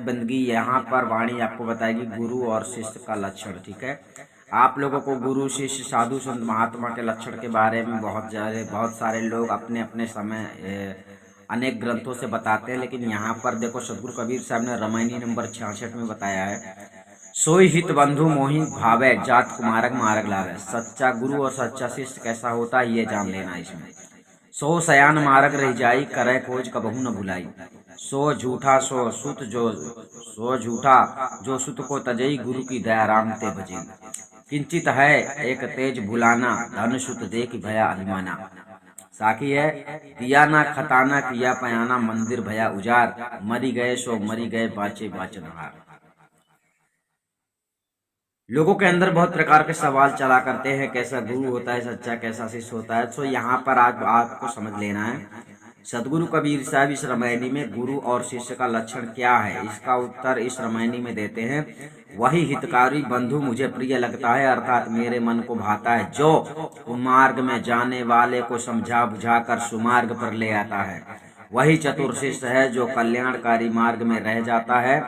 बंदगी यहाँ पर वाणी आपको बताएगी गुरु और शिष्य का लक्षण। ठीक है, आप लोगों को गुरु शिष्य साधु संत महात्मा के लक्षण के बारे में बहुत सारे लोग अपने अपने समय अनेक ग्रंथों से बताते हैं, लेकिन यहाँ पर देखो सदगुरु कबीर साहब ने रामायणी नंबर 66 में बताया है, सोई हित बंधु मोहि भावे जात कुमारक मार्ग लावे। सच्चा गुरु और सच्चा शिष्य कैसा होता है ये जान लेना इसमें। सो सयान मार्ग रह जाई करे खोज कबहू न भुलाई। सो झूठा जो सुत को तजई गुरु की दया राम ते भजे। किंचित है एक तेज भुलाना धन सुत देख भया अभिमाना। साखी है दिया ना खताना किया पयाना मंदिर भया उजार। मरी गए सो मरी गए बाचे बाचनहार। लोगों के अंदर बहुत प्रकार के सवाल चला करते हैं, कैसा गुरु होता है सच्चा, कैसा शिष्य होता है। तो यहाँ पर आज आपको समझ लेना है सदगुरु कबीर साहब इस रामायणी में गुरु और शिष्य का लक्षण क्या है, इसका उत्तर इस रामायणी में देते हैं। वही हितकारी बंधु मुझे प्रिय लगता है, अर्थात मेरे मन को भाता है, जो कुमार्ग में जाने वाले को समझा बुझा कर सुमार्ग पर ले आता है। वही चतुर शिष्य है जो कल्याणकारी मार्ग में रह जाता है,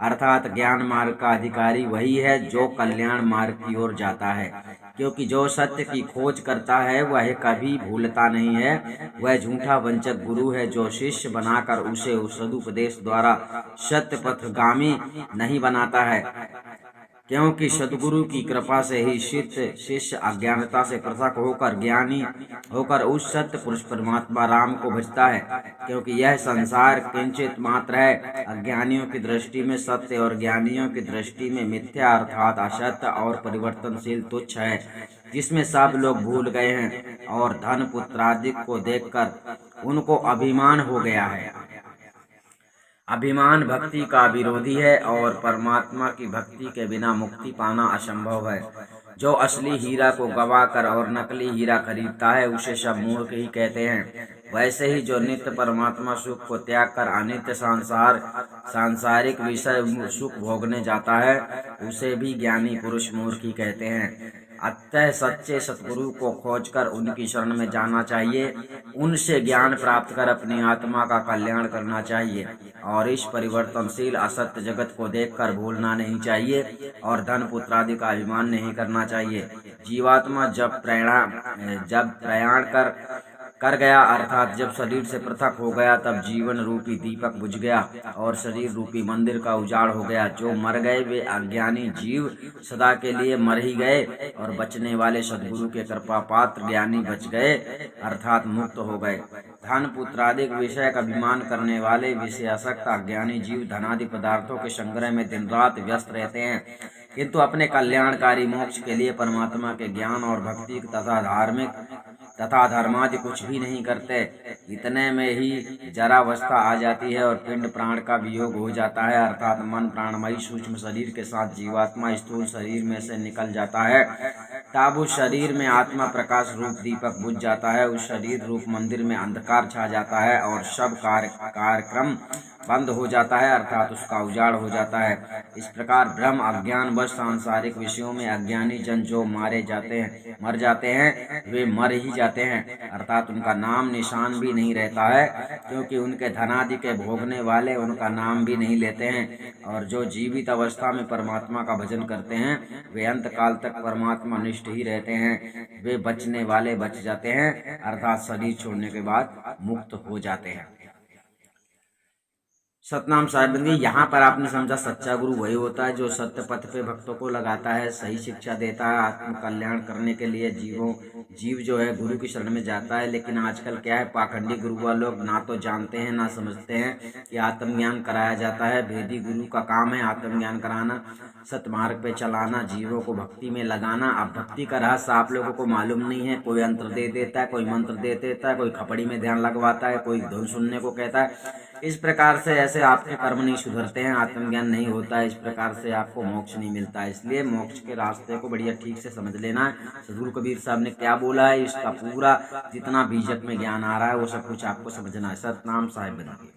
अर्थात ज्ञान मार्ग का अधिकारी वही है जो कल्याण मार्ग की ओर जाता है। क्योंकि जो सत्य की खोज करता है वह कभी भूलता नहीं है। वह झूठा वंचक गुरु है जो शिष्य बनाकर उसे उस सदुपदेश द्वारा सत्य पथगामी नहीं बनाता है। क्योंकि सदगुरु की कृपा से ही शिष्य अज्ञानता से पृथक होकर ज्ञानी होकर उस सत्य पुरुष परमात्मा राम को भजता है। क्योंकि यह संसार किंचित मात्र है। अज्ञानियों की दृष्टि में सत्य और ज्ञानियों की दृष्टि में मिथ्या अर्थात असत्य और परिवर्तनशील तुच्छ है, जिसमें सब लोग भूल गए हैं और धन पुत्र आदि को देखकर उनको अभिमान हो गया है। अभिमान भक्ति का विरोधी है और परमात्मा की भक्ति के बिना मुक्ति पाना असंभव है। जो असली हीरा को गवाकर और नकली हीरा खरीदता है उसे सब मूर्ख ही कहते हैं। वैसे ही जो नित्य परमात्मा सुख को त्याग कर अनित्य सांसारिक विषय सुख भोगने जाता है उसे भी ज्ञानी पुरुष मूर्ख ही कहते हैं। अतः सच्चे सतगुरु को खोजकर उनकी शरण में जाना चाहिए, उनसे ज्ञान प्राप्त कर अपनी आत्मा का कल्याण करना चाहिए और इस परिवर्तनशील असत्य जगत को देखकर भूलना नहीं चाहिए और धन पुत्र आदि का अभिमान नहीं करना चाहिए। जीवात्मा जब प्रयाण कर गया अर्थात जब शरीर से पृथक हो गया तब जीवन रूपी दीपक बुझ गया और शरीर रूपी मंदिर का उजाड़ हो गया। जो मर गए वे अज्ञानी जीव सदा के लिए मर ही गए और बचने वाले सद्गुरु के कृपा पात्र ज्ञानी बच गए अर्थात मुक्त हो गए। धन पुत्र आदि विषय का अभिमान करने वाले विषयासक्त अज्ञानी जीव धनादि पदार्थों के संग्रह में दिन रात व्यस्त रहते हैं, किंतु अपने कल्याणकारी मोक्ष के लिए परमात्मा के ज्ञान और भक्ति तथा धर्मादि कुछ भी नहीं करते। इतने में ही जरावस्था आ जाती है और पिंड प्राण का वियोग हो जाता है, अर्थात मन प्राणमयी सूक्ष्म शरीर के साथ जीवात्मा स्थूल शरीर में से निकल जाता है। तब उस शरीर में आत्मा प्रकाश रूप दीपक बुझ जाता है, उस शरीर रूप मंदिर में अंधकार छा जाता है और सब कार्यक्रम बंद हो जाता है अर्थात उसका उजाड़ हो जाता है। इस प्रकार ब्रह्म अज्ञान व सांसारिक विषयों में अज्ञानी जन जो मर जाते हैं वे मर ही जाते हैं अर्थात उनका नाम निशान भी नहीं रहता है, क्योंकि उनके धनादि के भोगने वाले उनका नाम भी नहीं लेते हैं। और जो जीवित अवस्था में परमात्मा का भजन करते हैं वे अंत काल तक परमात्मा निष्ठ ही रहते हैं। वे बचने वाले बच जाते हैं अर्थात शरीर छोड़ने के बाद मुक्त हो जाते हैं। सतनाम साहिब बंदी, यहाँ पर आपने समझा सच्चा गुरु वही होता है जो सत्य पथ पे भक्तों को लगाता है, सही शिक्षा देता है, आत्म कल्याण करने के लिए जीव जो है गुरु की शरण में जाता है। लेकिन आजकल क्या है, पाखंडी गुरुआ लोग ना तो जानते हैं ना समझते हैं कि आत्मज्ञान कराया जाता है। भेदी गुरु का काम है आत्मज्ञान कराना, सतमार्ग पे चलाना, जीवों को भक्ति में लगाना। अब भक्ति का रहस्य आप लोगों को मालूम नहीं है। कोई यंत्र दे देता है, कोई मंत्र दे देता है, कोई खपड़ी में ध्यान लगवाता है, कोई धुन सुनने को कहता है। इस प्रकार से ऐसे आपके कर्म नहीं सुधरते हैं, आत्मज्ञान नहीं होता है, इस प्रकार से आपको मोक्ष नहीं मिलता है। इसलिए मोक्ष के रास्ते को बढ़िया ठीक से समझ लेना है। सदगुरु कबीर साहब ने क्या बोला है, इसका पूरा जितना बीजक में ज्ञान आ रहा है वो सब कुछ आपको समझना है। सतनाम साहिब बंदी।